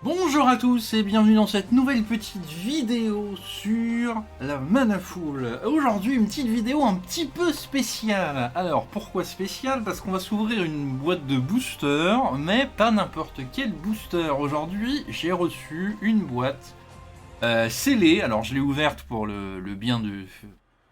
Bonjour à tous et bienvenue dans cette nouvelle petite vidéo sur la Mana Full. Aujourd'hui une petite vidéo un petit peu spéciale. Alors pourquoi spéciale? Parce qu'on va s'ouvrir une boîte de booster, mais pas n'importe quel booster. Aujourd'hui j'ai reçu une boîte scellée, alors je l'ai ouverte pour le bien de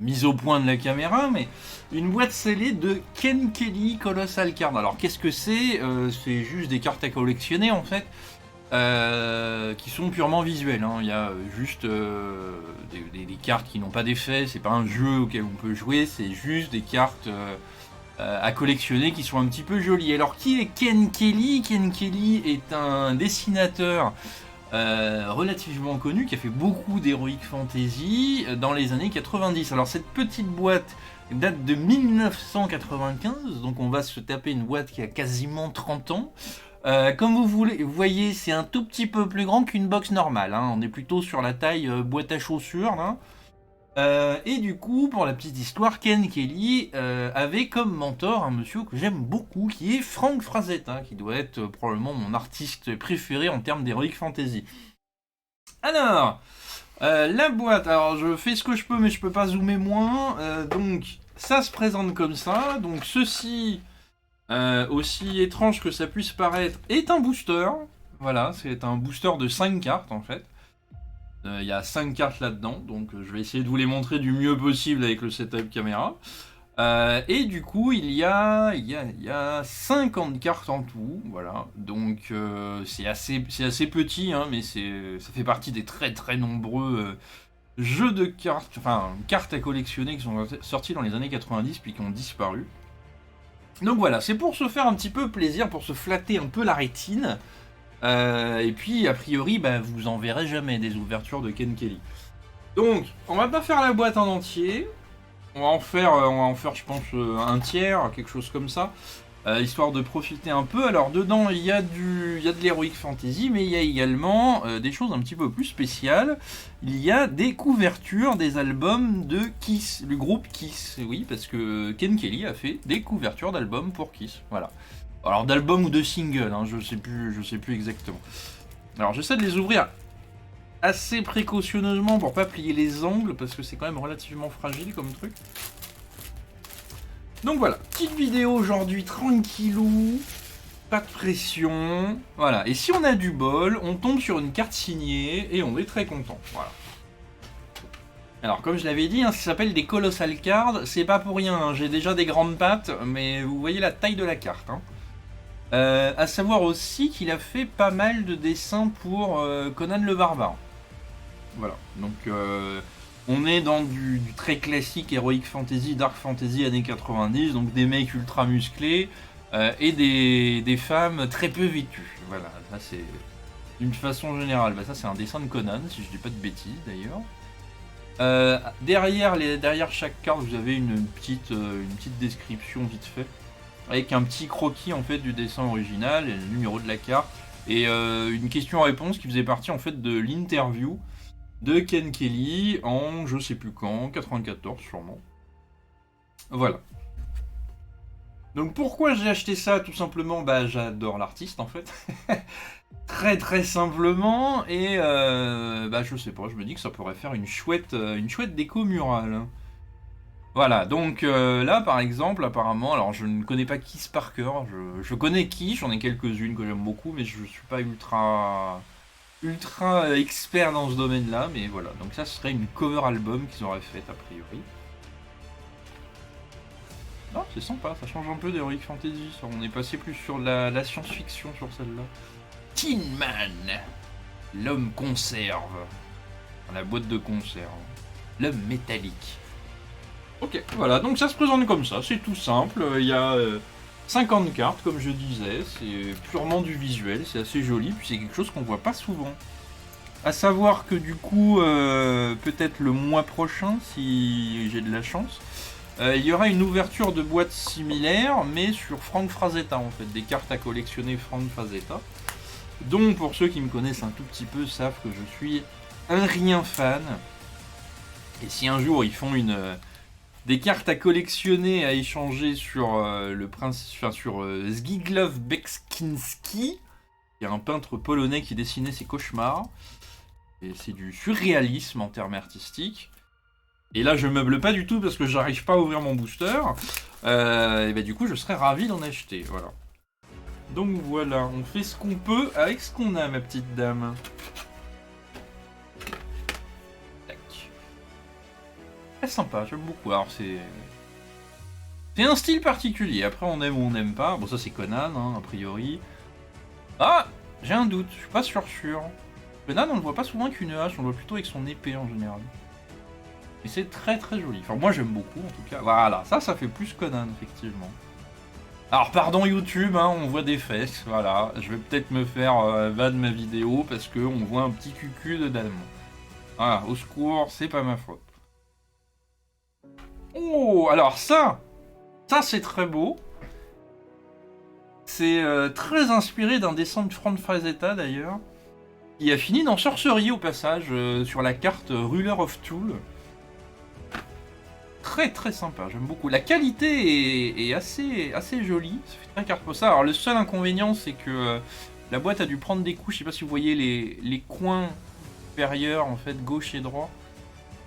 mise au point de la caméra, mais une boîte scellée de Ken Kelly Colossal Card. Alors qu'est-ce que c'est? C'est juste des cartes à collectionner en fait. Qui sont purement visuels, hein. Il y a juste des cartes qui n'ont pas d'effet, c'est pas un jeu auquel on peut jouer, c'est juste des cartes à collectionner qui sont un petit peu jolies. Alors qui est Ken Kelly? Ken Kelly est un dessinateur relativement connu qui a fait beaucoup d'Heroic Fantasy dans les années 90. Alors cette petite boîte date de 1995, donc on va se taper une boîte qui a quasiment 30 ans. Comme vous voyez, c'est un tout petit peu plus grand qu'une box normale, hein. On est plutôt sur la taille boîte à chaussures, là. Et du coup, pour la petite histoire, Ken Kelly avait comme mentor un monsieur que j'aime beaucoup, qui est Frank Frazetta, qui doit être probablement mon artiste préféré en termes d'Heroic Fantasy. Alors, la boîte, alors je fais ce que je peux, mais je peux pas zoomer moins. Donc, ça se présente comme ça. Donc, ceci... aussi étrange que ça puisse paraître, est un booster. Voilà, c'est un booster de 5 cartes en fait. Il y a 5 cartes là-dedans, donc je vais essayer de vous les montrer du mieux possible avec le setup caméra. Et du coup, il y a 50 cartes en tout, voilà. Donc c'est assez petit, hein, mais ça fait partie des très très nombreux jeux de cartes, enfin cartes à collectionner qui sont sortis dans les années 90 puis qui ont disparu. Donc voilà, c'est pour se faire un petit peu plaisir, pour se flatter un peu la rétine. Et puis, a priori, bah, vous en verrez jamais des ouvertures de Ken Kelly. Donc, on va pas faire la boîte en entier. On va en faire, je pense, un tiers, quelque chose comme ça. Histoire de profiter un peu. Alors, dedans, il y a de l'Heroic Fantasy, mais il y a également des choses un petit peu plus spéciales. Il y a des couvertures des albums de Kiss, le groupe Kiss. Oui, parce que Ken Kelly a fait des couvertures d'albums pour Kiss. Voilà. Alors, d'albums ou de singles, hein, je sais plus exactement. Alors, j'essaie de les ouvrir assez précautionneusement pour pas plier les angles, parce que c'est quand même relativement fragile comme truc. Donc voilà, petite vidéo aujourd'hui tranquillou, pas de pression, voilà. Et si on a du bol, on tombe sur une carte signée et on est très content, voilà. Alors comme je l'avais dit, hein, ça s'appelle des Colossal Cards, c'est pas pour rien, hein, j'ai déjà des grandes pattes, mais vous voyez la taille de la carte. Hein. À savoir aussi qu'il a fait pas mal de dessins pour Conan le Barbare. Voilà, donc... on est dans du très classique Heroic Fantasy, Dark Fantasy années 90, donc des mecs ultra musclés et des femmes très peu vêtues. Voilà, ça c'est d'une façon générale. Bah, ça c'est un dessin de Conan, si je dis pas de bêtises d'ailleurs. Derrière chaque carte, vous avez une petite description vite fait, avec un petit croquis en fait du dessin original et le numéro de la carte, et une question-réponse qui faisait partie en fait de l'interview de Ken Kelly en je sais plus quand, 94 sûrement. Voilà. Donc pourquoi j'ai acheté ça? Tout simplement, bah j'adore l'artiste en fait. Très très simplement, et bah je sais pas, je me dis que ça pourrait faire une chouette déco murale. Voilà, donc là par exemple, apparemment, alors je ne connais pas Kiss par cœur, je connais Kiss, j'en ai quelques-unes que j'aime beaucoup, mais je suis pas ultra expert dans ce domaine-là, mais voilà. Donc ça serait une cover album qu'ils auraient faite a priori. Ah, c'est sympa, ça change un peu d'Heroic Fantasy. Ça. On est passé plus sur la science-fiction sur celle-là. Tin Man, l'homme conserve, la boîte de conserve, l'homme métallique. Ok, voilà. Donc ça se présente comme ça. C'est tout simple. Il y a 50 cartes, comme je disais, c'est purement du visuel, c'est assez joli, puis c'est quelque chose qu'on voit pas souvent. A savoir que du coup, peut-être le mois prochain, si j'ai de la chance, il y aura une ouverture de boîte similaire, mais sur Frank Frazetta en fait, des cartes à collectionner Frank Frazetta. Donc pour ceux qui me connaissent un tout petit peu savent que je suis un rien fan. Et si un jour ils font des cartes à collectionner, à échanger sur sur Zgiglov Bekskinski, Il y a un peintre polonais qui dessinait ses cauchemars. Et c'est du surréalisme en termes artistiques. Et là, je meuble pas du tout parce que j'arrive pas à ouvrir mon booster. Et bah, du coup, je serais ravi d'en acheter. Voilà. Donc voilà, on fait ce qu'on peut avec ce qu'on a, ma petite dame. Tac. Très sympa, j'aime beaucoup. Alors, c'est un style particulier. Après, on aime ou on n'aime pas. Bon, ça, c'est Conan, hein, a priori. Ah, j'ai un doute, je suis pas sûr. Conan, on le voit pas souvent avec une hache, on le voit plutôt avec son épée en général. Et c'est très très joli. Enfin, moi j'aime beaucoup en tout cas. Voilà, ça fait plus Conan, effectivement. Alors, pardon YouTube, hein, on voit des fesses, voilà. Je vais peut-être me faire ban de ma vidéo parce qu'on voit un petit cucu de dame. Voilà, au secours, c'est pas ma faute. Oh, alors ça c'est très beau. C'est très inspiré d'un dessin de Franz Frazetta d'ailleurs, qui a fini dans Sorcery au passage, sur la carte Ruler of Tool. Très très sympa, j'aime beaucoup. La qualité est assez jolie, ça fait très carte postale. Alors le seul inconvénient c'est que la boîte a dû prendre des coups, je sais pas si vous voyez les coins supérieurs en fait, gauche et droit.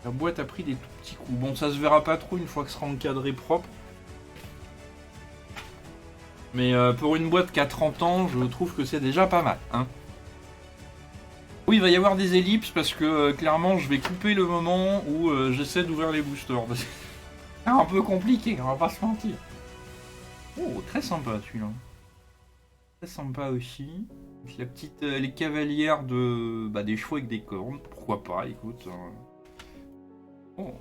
La boîte a pris des tout petits coups. Bon, ça se verra pas trop une fois que ce sera encadré propre. Mais pour une boîte qui a 30 ans, je trouve que c'est déjà pas mal. Hein. Oui, il va y avoir des ellipses parce que clairement, je vais couper le moment où j'essaie d'ouvrir les boosters. C'est un peu compliqué, on va pas se mentir. Oh, très sympa celui-là. Très sympa aussi. La petite, les cavalières des chevaux avec des cornes. Pourquoi pas, écoute. Oh.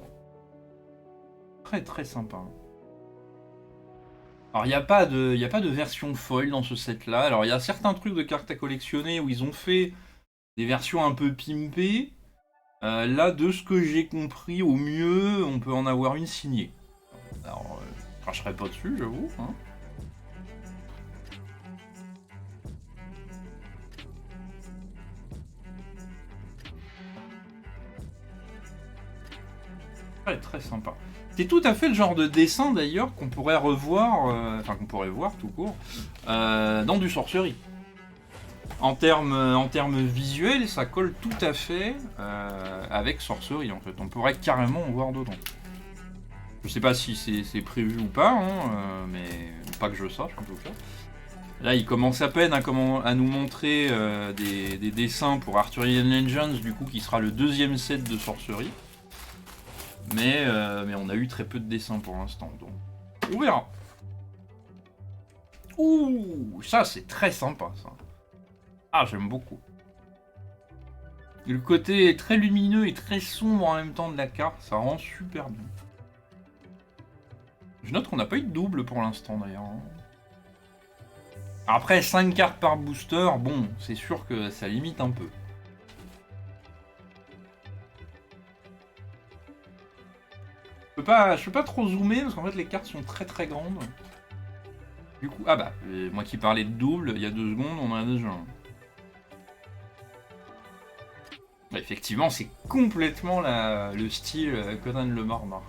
Très très sympa. Alors il n'y a pas de version foil dans ce set là. Alors il y a certains trucs de cartes à collectionner où ils ont fait des versions un peu pimpées. Là de ce que j'ai compris, au mieux on peut en avoir une signée. Alors je cracherai pas dessus, j'avoue. Hein. Très très sympa. C'est tout à fait le genre de dessin d'ailleurs qu'on pourrait revoir, enfin qu'on pourrait voir tout court, dans du Sorcery. En termes visuels, ça colle tout à fait avec Sorcery en fait. On pourrait carrément en voir dedans. Je sais pas si c'est prévu ou pas, hein, mais pas que je sache en tout cas. Là, il commence à peine à nous montrer des dessins pour Arthurian Legends, du coup, qui sera le deuxième set de Sorcery. Mais on a eu très peu de dessins pour l'instant, donc on verra. Ouh, ça c'est très sympa ça. Ah, j'aime beaucoup. Le côté très lumineux et très sombre en même temps de la carte, ça rend super bien. Je note qu'on n'a pas eu de double pour l'instant d'ailleurs. Après, 5 cartes par booster, bon, c'est sûr que ça limite un peu. Je peux pas trop zoomer parce qu'en fait les cartes sont très très grandes. Du coup, ah bah, moi qui parlais de double, il y a 2 secondes, on en a déjà un. Bah, effectivement, c'est complètement le style Conan le Barbare.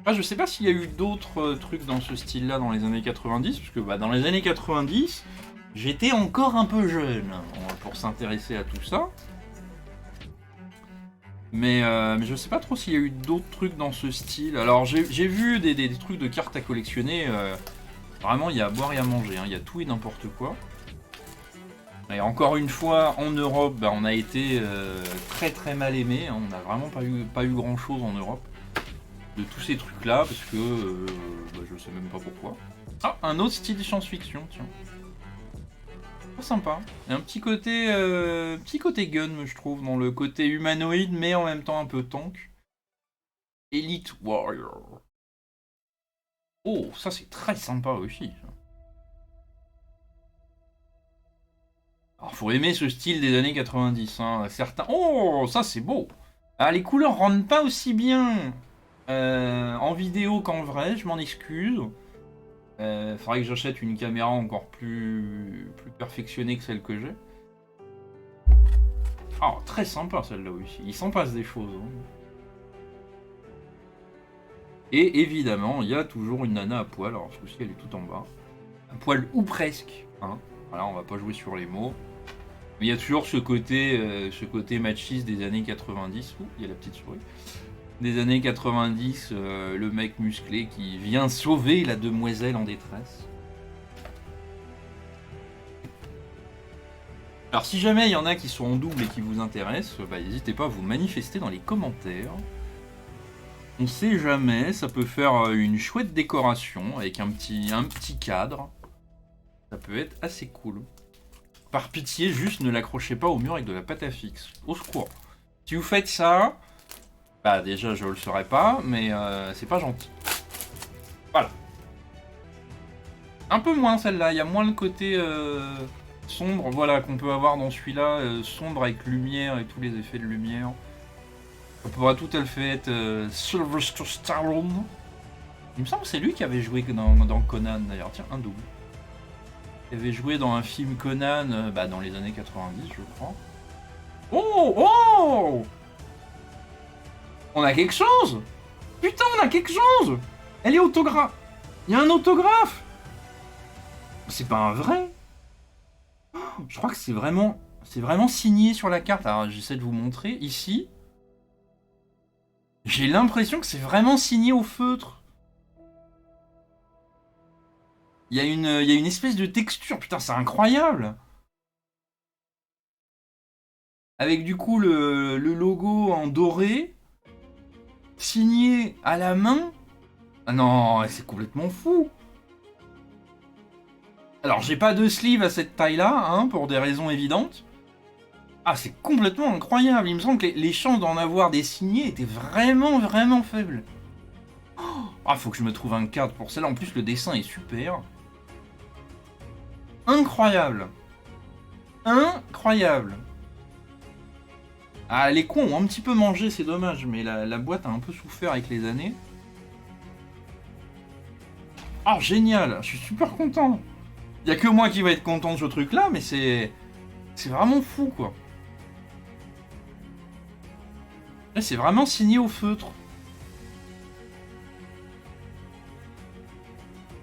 Ah, je sais pas s'il y a eu d'autres trucs dans ce style-là dans les années 90, parce que bah, dans les années 90, j'étais encore un peu jeune pour s'intéresser à tout ça. Mais je sais pas trop s'il y a eu d'autres trucs dans ce style. Alors j'ai vu des trucs de cartes à collectionner. Vraiment, il y a à boire et à manger. Hein. Il y a tout et n'importe quoi. Et encore une fois, en Europe, bah, on a été très très mal aimé. Hein. On n'a vraiment pas eu grand chose en Europe de tous ces trucs là, parce que je sais même pas pourquoi. Ah, un autre style science-fiction, tiens. Très sympa. Il y a un petit côté gun, je trouve, dans le côté humanoïde, mais en même temps un peu tank. Elite Warrior. Oh, ça c'est très sympa aussi. Alors, faut aimer ce style des années 90. Hein. Certains... Oh, ça c'est beau. Ah, les couleurs rendent pas aussi bien en vidéo qu'en vrai, je m'en excuse. Faudrait que j'achète une caméra encore plus perfectionnée que celle que j'ai. Ah, très sympa celle-là aussi. Il s'en passe des choses. Hein. Et évidemment, il y a toujours une nana à poil. Alors, ce coup-ci, elle est tout en bas. À poil ou presque. Hein. Voilà, on va pas jouer sur les mots. Mais il y a toujours ce côté machiste des années 90. Ouh, il y a la petite souris. Des années 90, le mec musclé qui vient sauver la demoiselle en détresse. Alors si jamais il y en a qui sont en double et qui vous intéressent, bah, n'hésitez pas à vous manifester dans les commentaires. On sait jamais, ça peut faire une chouette décoration avec un petit cadre. Ça peut être assez cool. Par pitié, juste ne l'accrochez pas au mur avec de la pâte à fixe. Au secours. Si vous faites ça, bah déjà je le saurais pas, mais c'est pas gentil. Voilà. Un peu moins celle-là, il y a moins le côté sombre, voilà, qu'on peut avoir dans celui-là, sombre avec lumière et tous les effets de lumière. On pourra tout à fait être Sylvester Stallone. Il me semble que c'est lui qui avait joué dans Conan d'ailleurs, tiens, un double. Il avait joué dans un film Conan dans les années 90, je crois. Oh, oh! On a quelque chose! Putain, on a quelque chose! Elle est autographe! Il y a un autographe! C'est pas un vrai? Je crois que c'est vraiment signé sur la carte. Alors j'essaie de vous montrer ici. J'ai l'impression que c'est vraiment signé au feutre. Il y a une espèce de texture. Putain, c'est incroyable! Avec du coup le logo en doré. Signé à la main. Ah non, c'est complètement fou. Alors, j'ai pas de sleeve à cette taille-là, hein, pour des raisons évidentes. Ah, c'est complètement incroyable. Il me semble que les chances d'en avoir des signés étaient vraiment, vraiment faibles. Ah, faut que je me trouve un cadre pour celle-là. En plus, le dessin est super. Incroyable. Incroyable. Ah, les cons ont un petit peu mangé, c'est dommage, mais la boîte a un peu souffert avec les années. Ah, génial. Je suis super content. Il y a que moi qui va être content de ce truc-là, mais c'est vraiment fou, quoi. Là, c'est vraiment signé au feutre.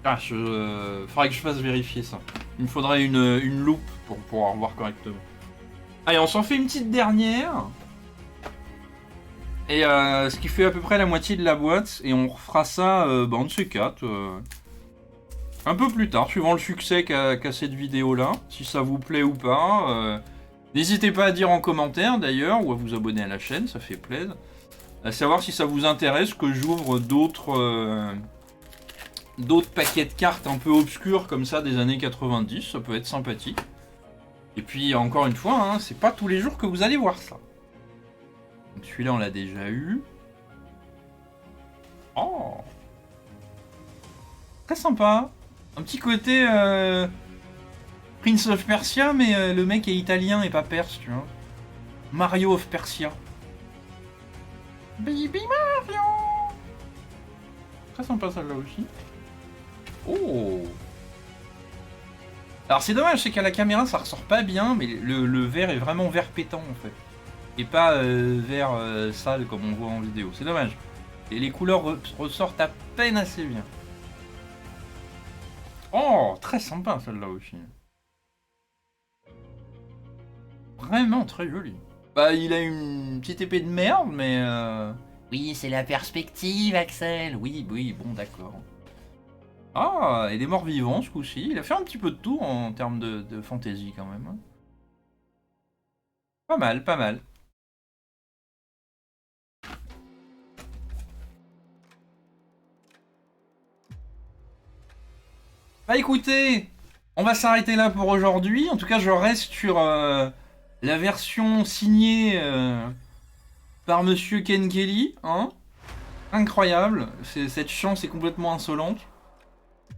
Ah, faudrait que je fasse vérifier ça. Il me faudrait une loupe pour pouvoir voir correctement. Allez, on s'en fait une petite dernière. Et ce qui fait à peu près la moitié de la boîte. Et on refera ça, un de ces quatre. Un peu plus tard, suivant le succès qu'a cette vidéo-là. Si ça vous plaît ou pas. N'hésitez pas à dire en commentaire d'ailleurs, ou à vous abonner à la chaîne, ça fait plaisir. À savoir si ça vous intéresse que j'ouvre d'autres paquets de cartes un peu obscurs comme ça des années 90, ça peut être sympathique. Et puis encore une fois, hein, c'est pas tous les jours que vous allez voir ça. Donc celui-là on l'a déjà eu. Oh, très sympa. Un petit côté Prince of Persia, mais le mec est italien et pas perse, tu vois. Mario of Persia. Baby Mario. Très sympa celle-là aussi. Oh. Alors c'est dommage, c'est qu'à la caméra ça ressort pas bien, mais le vert est vraiment vert pétant en fait. Et pas vert sale comme on voit en vidéo. C'est dommage. Et les couleurs ressortent à peine assez bien. Oh, très sympa celle-là aussi. Vraiment très joli. Bah il a une petite épée de merde, mais... Oui, c'est la perspective, Axel. Oui, bon, d'accord. Ah, et des morts vivants ce coup-ci. Il a fait un petit peu de tout en termes de fantasy quand même. Hein. Pas mal, pas mal. Bah écoutez, on va s'arrêter là pour aujourd'hui. En tout cas, je reste sur la version signée par Monsieur Ken Kelly. Hein. Incroyable, cette chance est complètement insolente.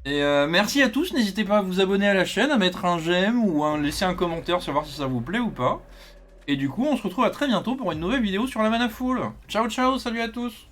Et merci à tous, n'hésitez pas à vous abonner à la chaîne, à mettre un j'aime ou à laisser un commentaire, savoir si ça vous plaît ou pas. Et du coup, on se retrouve à très bientôt pour une nouvelle vidéo sur la Mana Full. Ciao ciao, salut à tous.